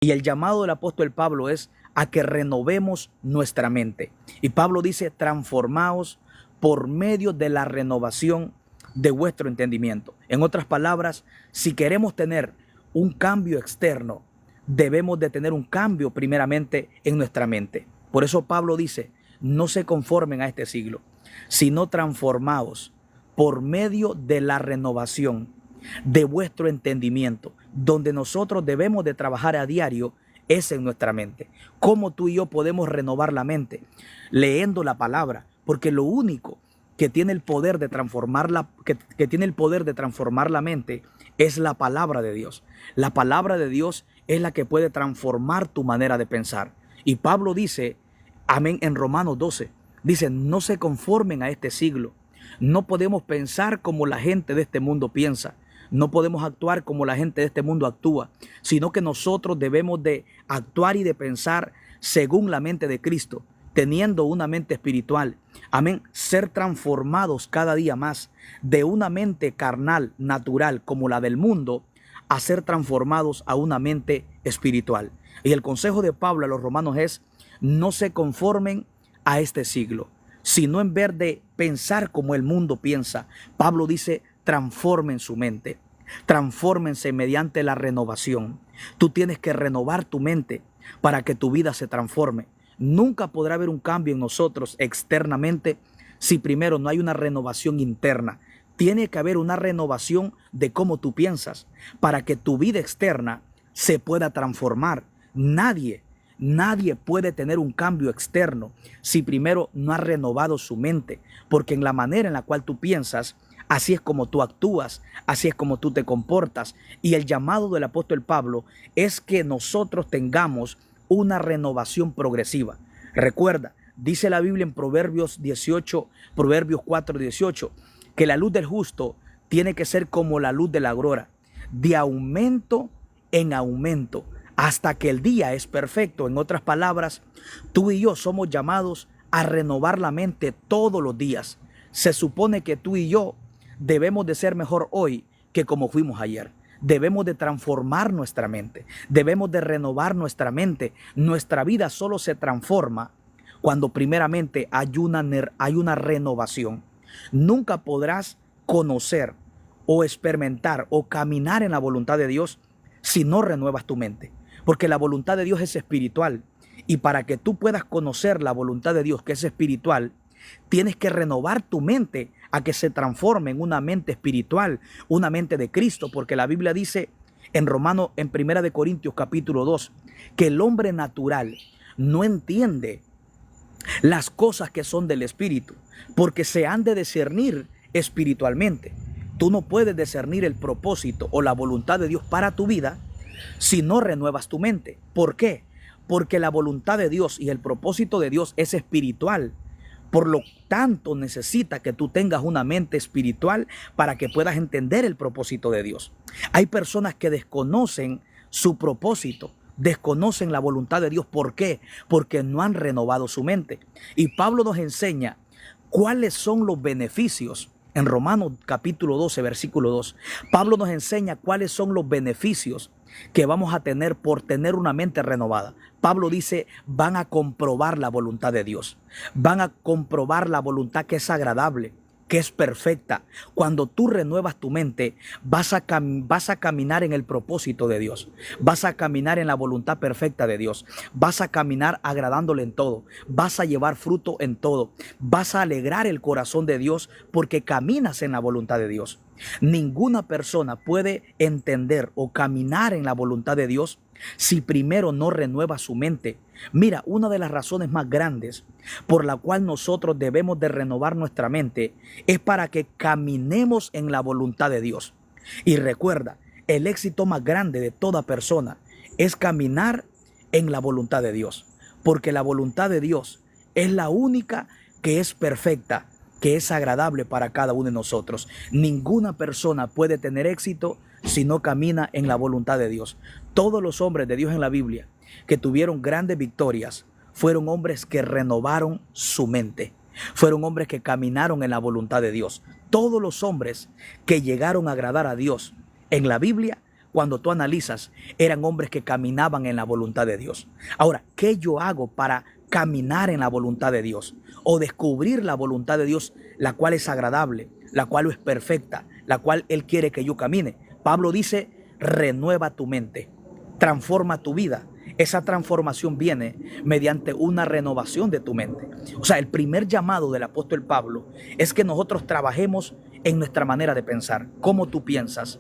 Y el llamado del apóstol Pablo es a que renovemos nuestra mente. Y Pablo dice, transformaos por medio de la renovación de vuestro entendimiento. En otras palabras, si queremos tener un cambio externo, debemos de tener un cambio primeramente en nuestra mente. Por eso Pablo dice, no se conformen a este siglo, sino transformaos por medio de la renovación de vuestro entendimiento. Donde nosotros debemos de trabajar a diario es en nuestra mente. ¿Cómo tú y yo podemos renovar la mente? Leyendo la palabra, porque lo único que tiene el poder de transformar que tiene el poder de transformar la mente es la palabra de Dios. La palabra de Dios es la que puede transformar tu manera de pensar. Y Pablo dice, amén, en Romanos 12, dice, no se conformen a este siglo. No podemos pensar como la gente de este mundo piensa. No podemos actuar como la gente de este mundo actúa, sino que nosotros debemos de actuar y de pensar según la mente de Cristo, teniendo una mente espiritual. Amén. Ser transformados cada día más de una mente carnal, natural, como la del mundo, a ser transformados a una mente espiritual. Y el consejo de Pablo a los romanos es, no se conformen a este siglo, sino en vez de pensar como el mundo piensa. Pablo dice, transformen su mente, transfórmense mediante la renovación. Tú tienes que renovar tu mente para que tu vida se transforme. Nunca podrá haber un cambio en nosotros externamente si primero no hay una renovación interna. Tiene que haber una renovación de cómo tú piensas para que tu vida externa se pueda transformar. Nadie puede tener un cambio externo si primero no ha renovado su mente, porque en la manera en la cual tú piensas, así es como tú actúas, así es como tú te comportas. Y el llamado del apóstol Pablo es que nosotros tengamos una renovación progresiva. Recuerda, dice la Biblia en Proverbios 4:18, que la luz del justo tiene que ser como la luz de la aurora, de aumento en aumento, hasta que el día es perfecto. En otras palabras, tú y yo somos llamados a renovar la mente todos los días. Se supone que tú y yo debemos de ser mejor hoy que como fuimos ayer. Debemos de transformar nuestra mente. Debemos de renovar nuestra mente. Nuestra vida solo se transforma cuando primeramente hay una renovación. Nunca podrás conocer o experimentar o caminar en la voluntad de Dios si no renuevas tu mente. Porque la voluntad de Dios es espiritual. Y para que tú puedas conocer la voluntad de Dios, que es espiritual, tienes que renovar tu mente a que se transforme en una mente espiritual, una mente de Cristo, porque la Biblia dice en Primera de Corintios capítulo 2, que el hombre natural no entiende las cosas que son del espíritu, porque se han de discernir espiritualmente. Tú no puedes discernir el propósito o la voluntad de Dios para tu vida si no renuevas tu mente. ¿Por qué? Porque la voluntad de Dios y el propósito de Dios es espiritual. Por lo tanto, necesita que tú tengas una mente espiritual para que puedas entender el propósito de Dios. Hay personas que desconocen su propósito, desconocen la voluntad de Dios. ¿Por qué? Porque no han renovado su mente. Y Pablo nos enseña cuáles son los beneficios. En Romanos capítulo 12, versículo 2, Pablo nos enseña cuáles son los beneficios que vamos a tener por tener una mente renovada. Pablo dice, van a comprobar la voluntad de Dios. Van a comprobar la voluntad que es agradable, que es perfecta. Cuando tú renuevas tu mente, vas a caminar en el propósito de Dios. Vas a caminar en la voluntad perfecta de Dios. Vas a caminar agradándole en todo. Vas a llevar fruto en todo. Vas a alegrar el corazón de Dios porque caminas en la voluntad de Dios. Ninguna persona puede entender o caminar en la voluntad de Dios si primero no renueva su mente. Mira, una de las razones más grandes por la cual nosotros debemos de renovar nuestra mente es para que caminemos en la voluntad de Dios. Y recuerda, el éxito más grande de toda persona es caminar en la voluntad de Dios, porque la voluntad de Dios es la única que es perfecta, que es agradable para cada uno de nosotros. Ninguna persona puede tener éxito si no camina en la voluntad de Dios. Todos los hombres de Dios en la Biblia que tuvieron grandes victorias fueron hombres que renovaron su mente. Fueron hombres que caminaron en la voluntad de Dios. Todos los hombres que llegaron a agradar a Dios en la Biblia cuando tú analizas, eran hombres que caminaban en la voluntad de Dios. Ahora, ¿qué yo hago para caminar en la voluntad de Dios? O descubrir la voluntad de Dios, la cual es agradable, la cual es perfecta, la cual Él quiere que yo camine. Pablo dice, renueva tu mente, transforma tu vida. Esa transformación viene mediante una renovación de tu mente. O sea, el primer llamado del apóstol Pablo es que nosotros trabajemos en nuestra manera de pensar. ¿Cómo tú piensas?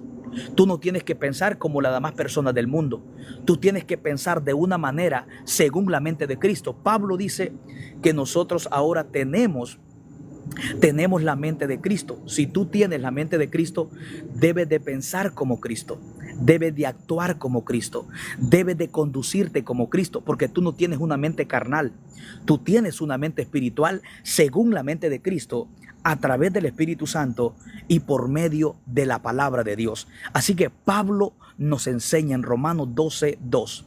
Tú no tienes que pensar como las demás personas del mundo. Tú tienes que pensar de una manera según la mente de Cristo. Pablo dice que nosotros ahora tenemos la mente de Cristo. Si tú tienes la mente de Cristo, debes de pensar como Cristo, debes de actuar como Cristo, debes de conducirte como Cristo, porque tú no tienes una mente carnal, tú tienes una mente espiritual según la mente de Cristo, a través del Espíritu Santo y por medio de la palabra de Dios. Así que Pablo nos enseña en Romanos 12:2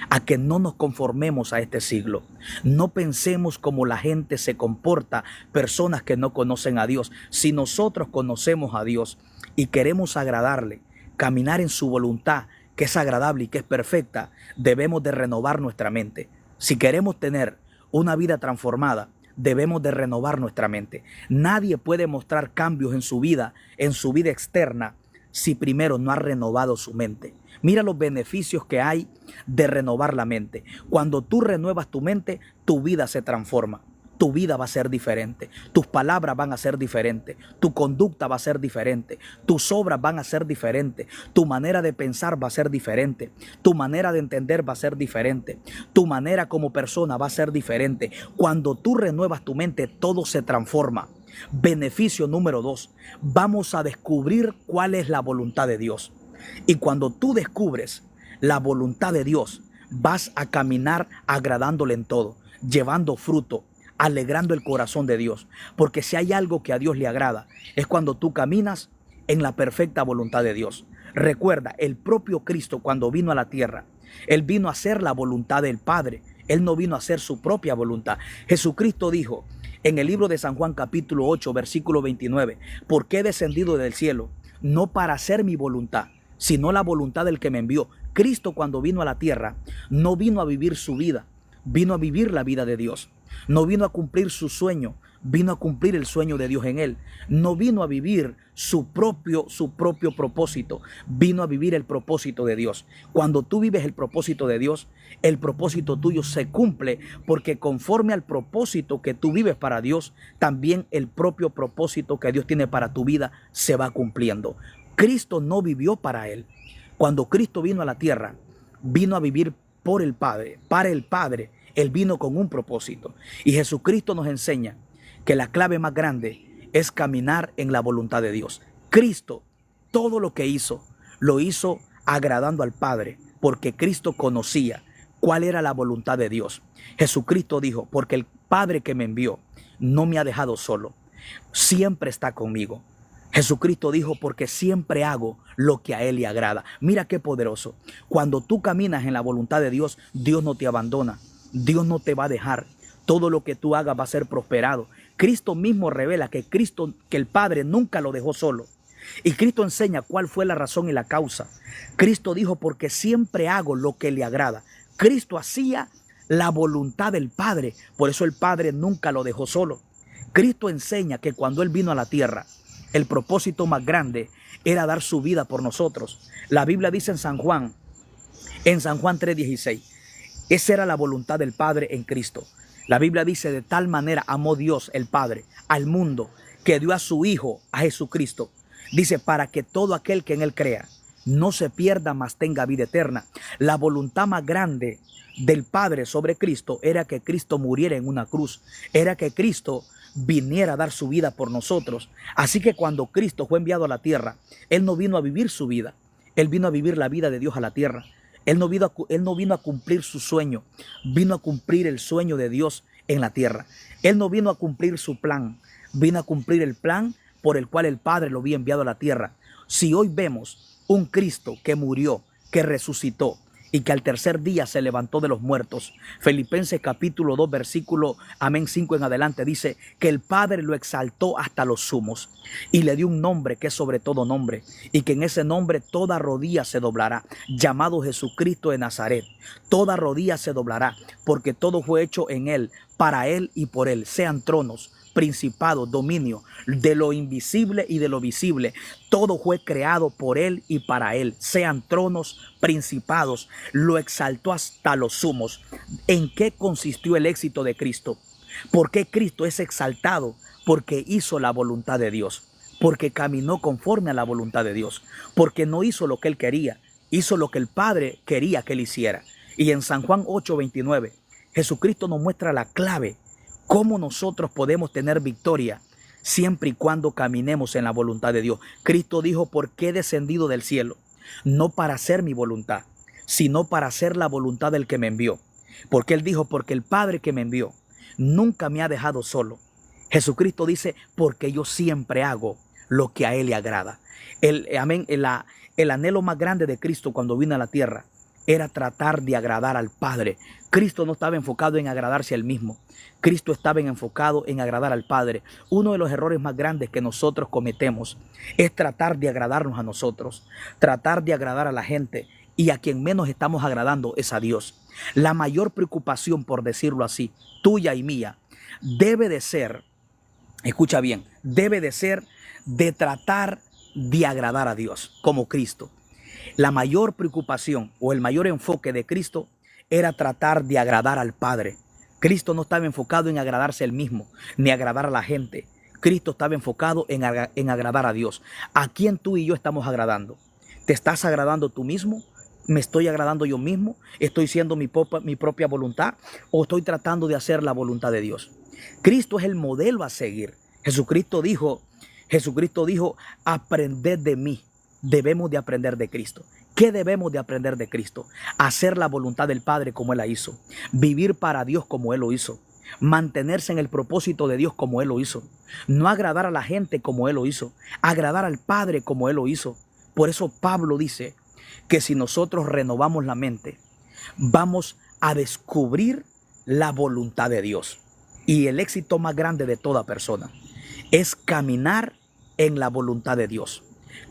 a que no nos conformemos a este siglo. No pensemos como la gente se comporta, personas que no conocen a Dios. Si nosotros conocemos a Dios y queremos agradarle, caminar en su voluntad, que es agradable y que es perfecta, debemos de renovar nuestra mente. Si queremos tener una vida transformada, debemos de renovar nuestra mente. Nadie puede mostrar cambios en su vida externa, si primero no ha renovado su mente. Mira los beneficios que hay de renovar la mente. Cuando tú renuevas tu mente, tu vida se transforma. Tu vida va a ser diferente. Tus palabras van a ser diferentes. Tu conducta va a ser diferente. Tus obras van a ser diferentes. Tu manera de pensar va a ser diferente. Tu manera de entender va a ser diferente. Tu manera como persona va a ser diferente. Cuando tú renuevas tu mente, todo se transforma. Beneficio número 2. Vamos a descubrir cuál es la voluntad de Dios. Y cuando tú descubres la voluntad de Dios, vas a caminar agradándole en todo, llevando fruto, alegrando el corazón de Dios. Porque si hay algo que a Dios le agrada, es cuando tú caminas en la perfecta voluntad de Dios. Recuerda, el propio Cristo, cuando vino a la tierra, Él vino a hacer la voluntad del Padre. Él no vino a hacer su propia voluntad. Jesucristo dijo en el libro de San Juan capítulo 8 versículo 29, porque he descendido del cielo, no para hacer mi voluntad, sino la voluntad del que me envió. Cristo, cuando vino a la tierra, no vino a vivir su vida, vino a vivir la vida de Dios. No vino a cumplir su sueño, vino a cumplir el sueño de Dios en él. No vino a vivir su propio propósito, vino a vivir el propósito de Dios. Cuando tú vives el propósito de Dios, el propósito tuyo se cumple, porque conforme al propósito que tú vives para Dios, también el propio propósito que Dios tiene para tu vida se va cumpliendo. Cristo no vivió para él. Cuando Cristo vino a la tierra, vino a vivir por el Padre, para el Padre. Él vino con un propósito. Y Jesucristo nos enseña que la clave más grande es caminar en la voluntad de Dios. Cristo, todo lo que hizo, lo hizo agradando al Padre, porque Cristo conocía cuál era la voluntad de Dios. Jesucristo dijo, porque el Padre que me envió no me ha dejado solo, siempre está conmigo. Jesucristo dijo, porque siempre hago lo que a Él le agrada. Mira qué poderoso. Cuando tú caminas en la voluntad de Dios, Dios no te abandona. Dios no te va a dejar. Todo lo que tú hagas va a ser prosperado. Cristo mismo revela que el Padre nunca lo dejó solo. Y Cristo enseña cuál fue la razón y la causa. Cristo dijo, porque siempre hago lo que le agrada. Cristo hacía la voluntad del Padre. Por eso el Padre nunca lo dejó solo. Cristo enseña que cuando Él vino a la tierra, el propósito más grande era dar su vida por nosotros. La Biblia dice en San Juan 3:16, esa era la voluntad del Padre en Cristo. La Biblia dice, de tal manera amó Dios el Padre al mundo, que dio a su Hijo, a Jesucristo. Dice, para que todo aquel que en Él crea no se pierda, mas tenga vida eterna. La voluntad más grande del Padre sobre Cristo era que Cristo muriera en una cruz. Era que Cristo viniera a dar su vida por nosotros. Así que cuando Cristo fue enviado a la tierra, Él no vino a vivir su vida. Él vino a vivir la vida de Dios a la tierra. Él no vino a cumplir su sueño, vino a cumplir el sueño de Dios en la tierra. Él no vino a cumplir su plan, vino a cumplir el plan por el cual el Padre lo había enviado a la tierra. Si hoy vemos un Cristo que murió, que resucitó, y que al tercer día se levantó de los muertos. Filipenses capítulo 2, versículo 5 en adelante dice que el Padre lo exaltó hasta los sumos y le dio un nombre que es sobre todo nombre, y que en ese nombre toda rodilla se doblará, llamado Jesucristo de Nazaret. Toda rodilla se doblará, porque todo fue hecho en él, para él y por él, sean tronos, principado, dominio, de lo invisible y de lo visible. Todo fue creado por él y para él, sean tronos, principados. Lo exaltó hasta los sumos. ¿En qué consistió el éxito de Cristo? ¿Por qué Cristo es exaltado? Porque hizo la voluntad de Dios, porque caminó conforme a la voluntad de Dios, porque no hizo lo que él quería, hizo lo que el Padre quería que él hiciera. Y en San Juan 8:29, Jesucristo nos muestra la clave, cómo nosotros podemos tener victoria siempre y cuando caminemos en la voluntad de Dios. Cristo dijo, porque he descendido del cielo, no para hacer mi voluntad, sino para hacer la voluntad del que me envió. Porque él dijo, porque el Padre que me envió nunca me ha dejado solo. Jesucristo dice, porque yo siempre hago lo que a él le agrada. El anhelo más grande de Cristo cuando vino a la tierra era tratar de agradar al Padre. Cristo no estaba enfocado en agradarse a él mismo. Cristo estaba enfocado en agradar al Padre. Uno de los errores más grandes que nosotros cometemos es tratar de agradarnos a nosotros, tratar de agradar a la gente, y a quien menos estamos agradando es a Dios. La mayor preocupación, por decirlo así, tuya y mía, debe de ser, escucha bien, debe de ser de tratar de agradar a Dios como Cristo. La mayor preocupación o el mayor enfoque de Cristo era tratar de agradar al Padre. Cristo no estaba enfocado en agradarse él mismo, ni agradar a la gente. Cristo estaba enfocado en agradar a Dios. ¿A quién tú y yo estamos agradando? ¿Te estás agradando tú mismo? ¿Me estoy agradando yo mismo? ¿Estoy siendo mi propia voluntad? ¿O estoy tratando de hacer la voluntad de Dios? Cristo es el modelo a seguir. Jesucristo dijo, aprended de mí. Debemos de aprender de Cristo. ¿Qué debemos de aprender de Cristo? Hacer la voluntad del Padre como Él la hizo. Vivir para Dios como Él lo hizo. Mantenerse en el propósito de Dios como Él lo hizo. No agradar a la gente como Él lo hizo. Agradar al Padre como Él lo hizo. Por eso Pablo dice que si nosotros renovamos la mente, vamos a descubrir la voluntad de Dios. Y el éxito más grande de toda persona es caminar en la voluntad de Dios.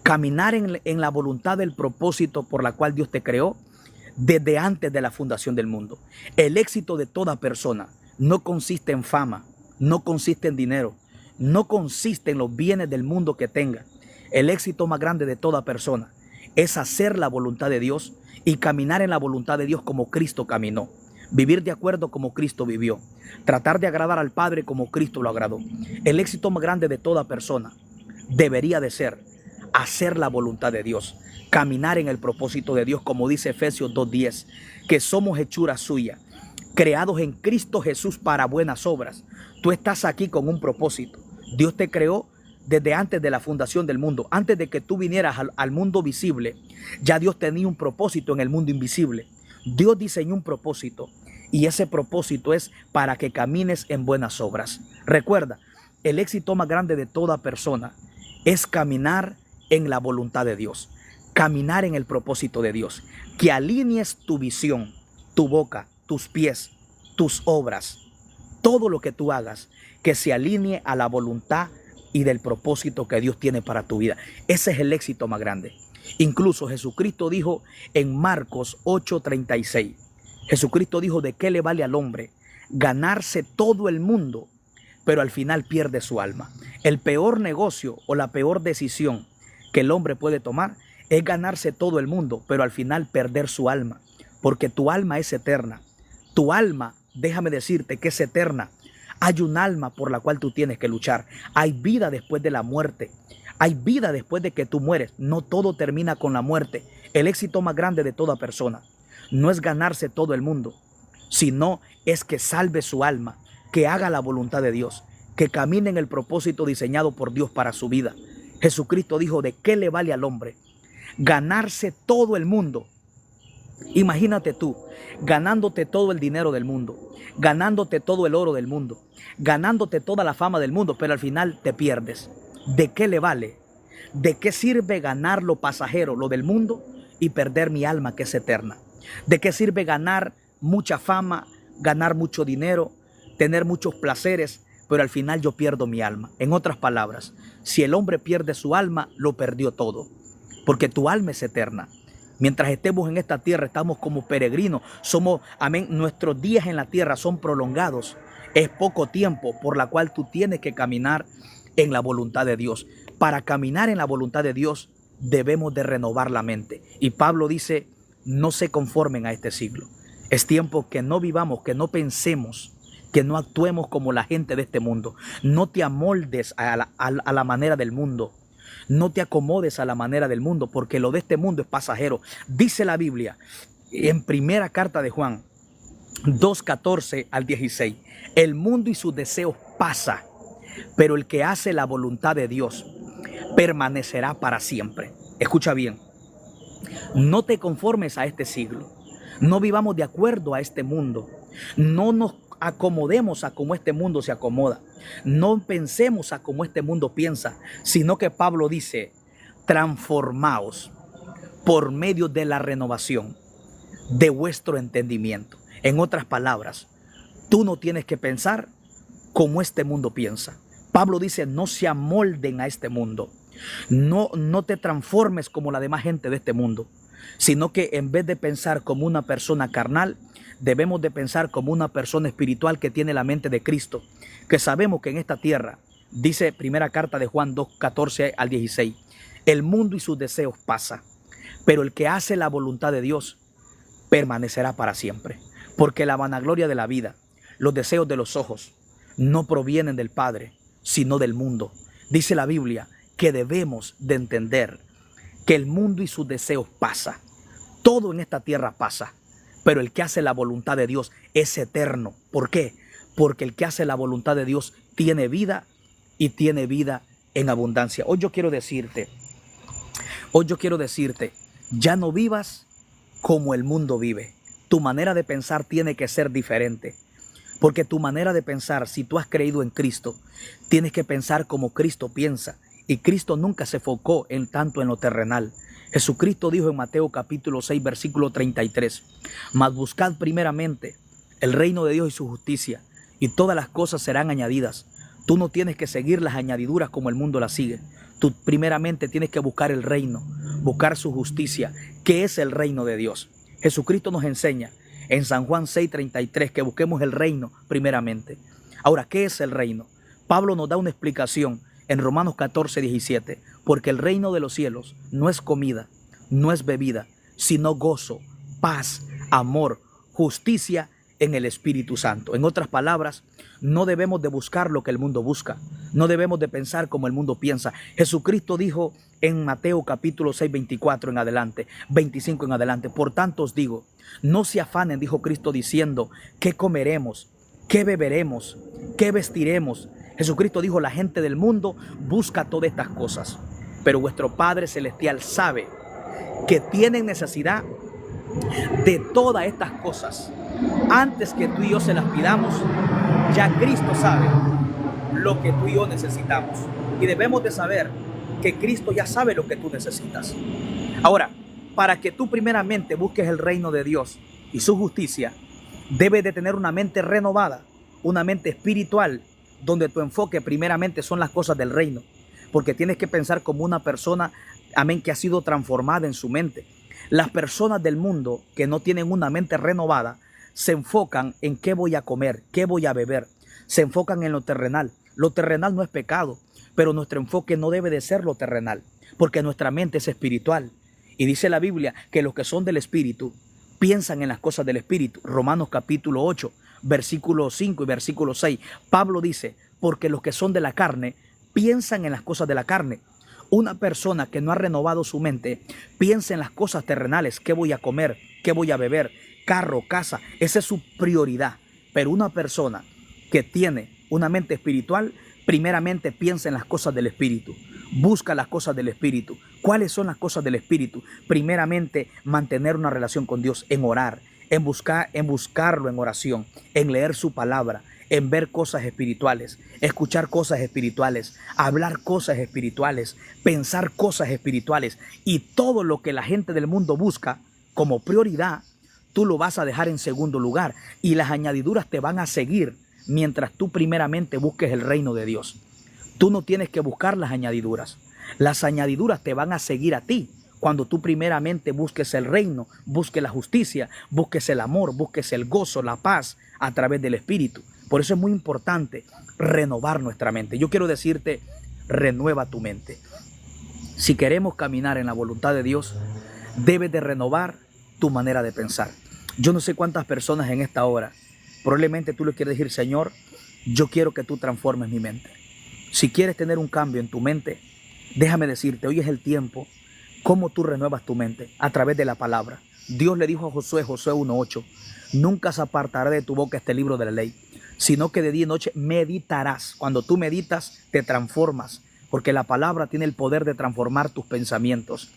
Caminar en la voluntad del propósito por la cual Dios te creó desde antes de la fundación del mundo. El éxito de toda persona no consiste en fama, no consiste en dinero, no consiste en los bienes del mundo que tenga. El éxito más grande de toda persona es hacer la voluntad de Dios y caminar en la voluntad de Dios como Cristo caminó. Vivir de acuerdo como Cristo vivió. Tratar de agradar al Padre como Cristo lo agradó. El éxito más grande de toda persona debería de ser hacer la voluntad de Dios, caminar en el propósito de Dios, como dice Efesios 2:10, que somos hechura suya, creados en Cristo Jesús para buenas obras. Tú estás aquí con un propósito. Dios te creó desde antes de la fundación del mundo. Antes de que tú vinieras al mundo visible, ya Dios tenía un propósito en el mundo invisible. Dios diseñó un propósito, y ese propósito es para que camines en buenas obras. Recuerda, el éxito más grande de toda persona es caminar en la voluntad de Dios, caminar en el propósito de Dios, que alinees tu visión, tu boca, tus pies, tus obras, todo lo que tú hagas, que se alinee a la voluntad y del propósito que Dios tiene para tu vida. Ese es el éxito más grande. Incluso Jesucristo dijo en Marcos 8:36, Jesucristo dijo, ¿de qué le vale al hombre ganarse todo el mundo, pero al final pierde su alma? El peor negocio o la peor decisión que el hombre puede tomar es ganarse todo el mundo, pero al final perder su alma, porque tu alma es eterna. Tu alma, déjame decirte que es eterna. Hay un alma por la cual tú tienes que luchar. Hay vida después de la muerte. Hay vida después de que tú mueres. No todo termina con la muerte. El éxito más grande de toda persona no es ganarse todo el mundo, sino es que salve su alma, que haga la voluntad de Dios, que camine en el propósito diseñado por Dios para su vida. Jesucristo dijo, ¿de qué le vale al hombre ganarse todo el mundo? Imagínate tú, ganándote todo el dinero del mundo, ganándote todo el oro del mundo, ganándote toda la fama del mundo, pero al final te pierdes. ¿De qué le vale? ¿De qué sirve ganar lo pasajero, lo del mundo, y perder mi alma que es eterna? ¿De qué sirve ganar mucha fama, ganar mucho dinero, tener muchos placeres, pero al final yo pierdo mi alma? En otras palabras, si el hombre pierde su alma, lo perdió todo, porque tu alma es eterna. Mientras estemos en esta tierra, estamos como peregrinos. Somos, amén, nuestros días en la tierra son prolongados. Es poco tiempo por la cual tú tienes que caminar en la voluntad de Dios. Para caminar en la voluntad de Dios, debemos de renovar la mente. Y Pablo dice, no se conformen a este siglo. Es tiempo que no vivamos, que no pensemos, que no actuemos como la gente de este mundo. No te amoldes a la manera del mundo. No te acomodes a la manera del mundo, porque lo de este mundo es pasajero. Dice la Biblia en primera carta de Juan 2:14 al 16. El mundo y sus deseos pasa, pero el que hace la voluntad de Dios permanecerá para siempre. Escucha bien. No te conformes a este siglo. No vivamos de acuerdo a este mundo. No nos acomodemos a cómo este mundo se acomoda. No pensemos a cómo este mundo piensa, sino que Pablo dice, transformaos por medio de la renovación de vuestro entendimiento. En otras palabras, tú no tienes que pensar como este mundo piensa. Pablo dice, no se amolden a este mundo. No te transformes como la demás gente de este mundo, sino que en vez de pensar como una persona carnal, debemos de pensar como una persona espiritual que tiene la mente de Cristo, que sabemos que en esta tierra, dice primera carta de Juan 2:14 al 16, el mundo y sus deseos pasa, pero el que hace la voluntad de Dios permanecerá para siempre, porque la vanagloria de la vida, los deseos de los ojos, no provienen del Padre, sino del mundo. Dice la Biblia que debemos de entender que el mundo y sus deseos pasa. Todo en esta tierra pasa, pero el que hace la voluntad de Dios es eterno. ¿Por qué? Porque el que hace la voluntad de Dios tiene vida y tiene vida en abundancia. Hoy yo quiero decirte, ya no vivas como el mundo vive. Tu manera de pensar tiene que ser diferente. Porque tu manera de pensar, si tú has creído en Cristo, tienes que pensar como Cristo piensa. Y Cristo nunca se enfocó en tanto en lo terrenal. Jesucristo dijo en Mateo capítulo 6, versículo 33, mas buscad primeramente el reino de Dios y su justicia, y todas las cosas serán añadidas. Tú no tienes que seguir las añadiduras como el mundo las sigue. Tú primeramente tienes que buscar el reino, buscar su justicia, que es el reino de Dios. Jesucristo nos enseña en San Juan 6:33 que busquemos el reino primeramente. Ahora, ¿qué es el reino? Pablo nos da una explicación en Romanos 14:17, porque el reino de los cielos no es comida, no es bebida, sino gozo, paz, amor, justicia en el Espíritu Santo. En otras palabras, no debemos de buscar lo que el mundo busca, no debemos de pensar como el mundo piensa. Jesucristo dijo en Mateo capítulo 6, 24 en adelante, 25 en adelante, por tanto os digo, no se afanen, dijo Cristo diciendo, ¿qué comeremos? ¿Qué beberemos? ¿Qué vestiremos? Jesucristo dijo, la gente del mundo busca todas estas cosas, pero vuestro Padre Celestial sabe que tienen necesidad de todas estas cosas. Antes que tú y yo se las pidamos, ya Cristo sabe lo que tú y yo necesitamos. Y debemos de saber que Cristo ya sabe lo que tú necesitas. Ahora, para que tú primeramente busques el reino de Dios y su justicia, debes de tener una mente renovada, una mente espiritual, donde tu enfoque primeramente son las cosas del reino, porque tienes que pensar como una persona, amén, que ha sido transformada en su mente. Las personas del mundo que no tienen una mente renovada se enfocan en qué voy a comer, qué voy a beber, se enfocan en lo terrenal. Lo terrenal no es pecado, pero nuestro enfoque no debe de ser lo terrenal, porque nuestra mente es espiritual. Y dice la Biblia que los que son del Espíritu piensan en las cosas del Espíritu. Romanos capítulo 8, versículo 5 y versículo 6. Pablo dice, porque los que son de la carne piensan en las cosas de la carne. Una persona que no ha renovado su mente piensa en las cosas terrenales. ¿Qué voy a comer? ¿Qué voy a beber? Carro, casa. Esa es su prioridad. Pero una persona que tiene una mente espiritual, primeramente piensa en las cosas del Espíritu. Busca las cosas del Espíritu. ¿Cuáles son las cosas del Espíritu? Primeramente, mantener una relación con Dios, en orar, en buscarlo en oración, en leer su palabra, en ver cosas espirituales, escuchar cosas espirituales, hablar cosas espirituales, pensar cosas espirituales. Y todo lo que la gente del mundo busca como prioridad, tú lo vas a dejar en segundo lugar y las añadiduras te van a seguir mientras tú primeramente busques el reino de Dios. Tú no tienes que buscar las añadiduras. Las añadiduras te van a seguir a ti cuando tú primeramente busques el reino, busques la justicia, busques el amor, busques el gozo, la paz a través del Espíritu. Por eso es muy importante renovar nuestra mente. Yo quiero decirte, renueva tu mente. Si queremos caminar en la voluntad de Dios, debes de renovar tu manera de pensar. Yo no sé cuántas personas en esta hora, probablemente tú le quieres decir, Señor, yo quiero que tú transformes mi mente. Si quieres tener un cambio en tu mente, déjame decirte, hoy es el tiempo. ¿Cómo tú renuevas tu mente? A través de la palabra. Dios le dijo a Josué, Josué 1:8, nunca se apartará de tu boca este libro de la ley, sino que de día y noche meditarás. Cuando tú meditas, te transformas, porque la palabra tiene el poder de transformar tus pensamientos.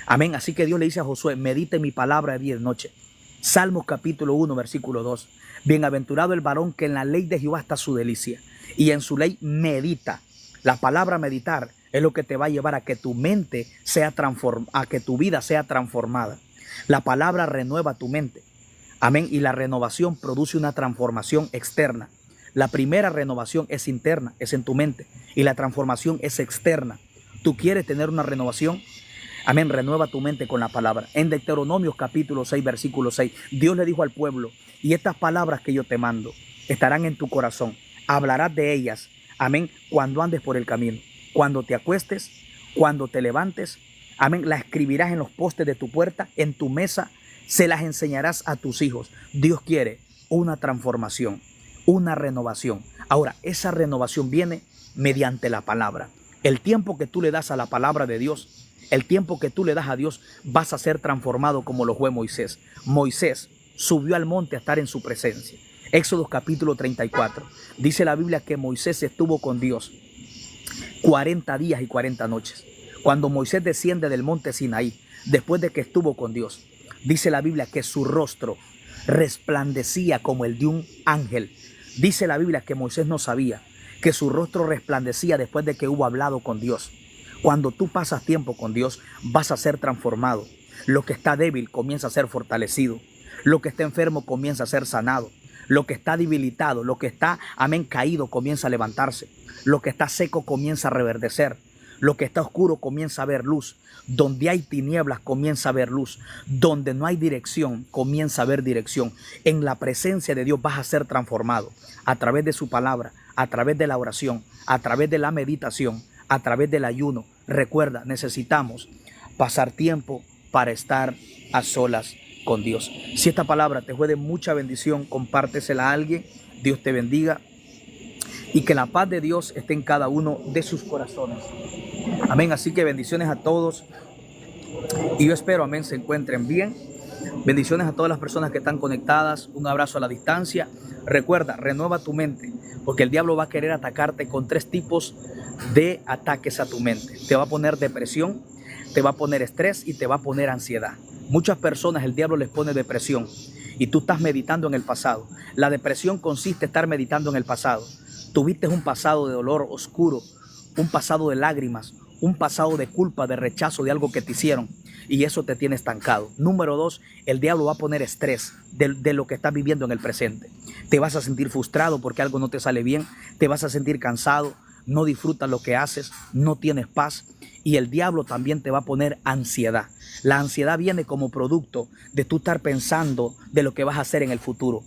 Amén. Así que Dios le dice a Josué, medite mi palabra de día y noche. Salmos capítulo 1, versículo 2. Bienaventurado el varón que en la ley de Jehová está su delicia, y en su ley medita. La palabra meditar es lo que te va a llevar a que tu mente sea transformada, a que tu vida sea transformada. La palabra renueva tu mente. Amén. Y la renovación produce una transformación externa. La primera renovación es interna, es en tu mente. Y la transformación es externa. ¿Tú quieres tener una renovación? Amén. Renueva tu mente con la palabra. En Deuteronomios capítulo 6, versículo 6, Dios le dijo al pueblo, y estas palabras que yo te mando estarán en tu corazón. Hablarás de ellas. Amén. Cuando andes por el camino, cuando te acuestes, cuando te levantes. Amén. Las escribirás en los postes de tu puerta, en tu mesa. Se las enseñarás a tus hijos. Dios quiere una transformación, una renovación. Ahora, esa renovación viene mediante la palabra. El tiempo que tú le das a la palabra de Dios, el tiempo que tú le das a Dios, vas a ser transformado como lo fue Moisés. Moisés subió al monte a estar en su presencia. Éxodo capítulo 34. Dice la Biblia que Moisés estuvo con Dios 40 días y 40 noches. Cuando Moisés desciende del monte Sinaí, después de que estuvo con Dios, dice la Biblia que su rostro resplandecía como el de un ángel. Dice la Biblia que Moisés no sabía que su rostro resplandecía después de que hubo hablado con Dios. Cuando tú pasas tiempo con Dios, vas a ser transformado. Lo que está débil comienza a ser fortalecido. Lo que está enfermo comienza a ser sanado. Lo que está debilitado, lo que está, amén, caído, comienza a levantarse. Lo que está seco comienza a reverdecer. Lo que está oscuro comienza a ver luz. Donde hay tinieblas comienza a ver luz. Donde no hay dirección comienza a ver dirección. En la presencia de Dios vas a ser transformado a través de su palabra, a través de la oración, a través de la meditación, a través del ayuno. Recuerda, necesitamos pasar tiempo para estar a solas con Dios. Si esta palabra te fue de mucha bendición, compártesela a alguien. Dios te bendiga y que la paz de Dios esté en cada uno de sus corazones. Amén. Así que bendiciones a todos y yo espero, amén, se encuentren bien. Bendiciones a todas las personas que están conectadas. Un abrazo a la distancia. Recuerda, renueva tu mente, porque el diablo va a querer atacarte con 3 tipos de ataques a tu mente. Te va a poner depresión, te va a poner estrés y te va a poner ansiedad. Muchas personas el diablo les pone depresión y tú estás meditando en el pasado. La depresión consiste en estar meditando en el pasado. Tuviste un pasado de dolor oscuro, un pasado de lágrimas, un pasado de culpa, de rechazo de algo que te hicieron y eso te tiene estancado. Número 2, el diablo va a poner estrés de lo que estás viviendo en el presente. Te vas a sentir frustrado porque algo no te sale bien, te vas a sentir cansado, no disfrutas lo que haces, no tienes paz y el diablo también te va a poner ansiedad. La ansiedad viene como producto de tú estar pensando de lo que vas a hacer en el futuro.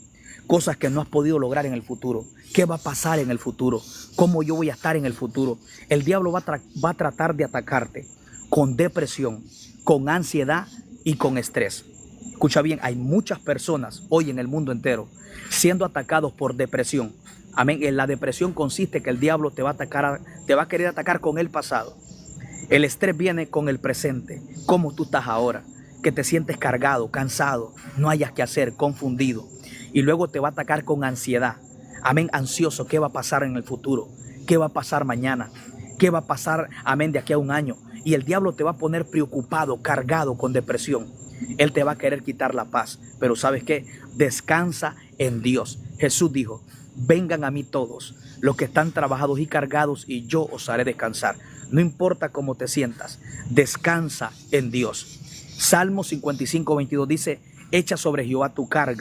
Cosas que no has podido lograr en el futuro. ¿Qué va a pasar en el futuro? ¿Cómo yo voy a estar en el futuro? El diablo va a tratar de atacarte con depresión, con ansiedad y con estrés. Escucha bien, hay muchas personas hoy en el mundo entero siendo atacados por depresión. Amén. En la depresión consiste que el diablo te va a querer atacar con el pasado. El estrés viene con el presente. ¿Cómo tú estás ahora? Que te sientes cargado, cansado, no hayas qué hacer, confundido. Y luego te va a atacar con ansiedad. Amén, ansioso. ¿Qué va a pasar en el futuro? ¿Qué va a pasar mañana? ¿Qué va a pasar, amén, de aquí a un año? Y el diablo te va a poner preocupado, cargado con depresión. Él te va a querer quitar la paz. Pero ¿sabes qué? Descansa en Dios. Jesús dijo, vengan a mí todos los que están trabajados y cargados y yo os haré descansar. No importa cómo te sientas, descansa en Dios. Salmo 55:22 dice, Echa sobre Jehová tu carga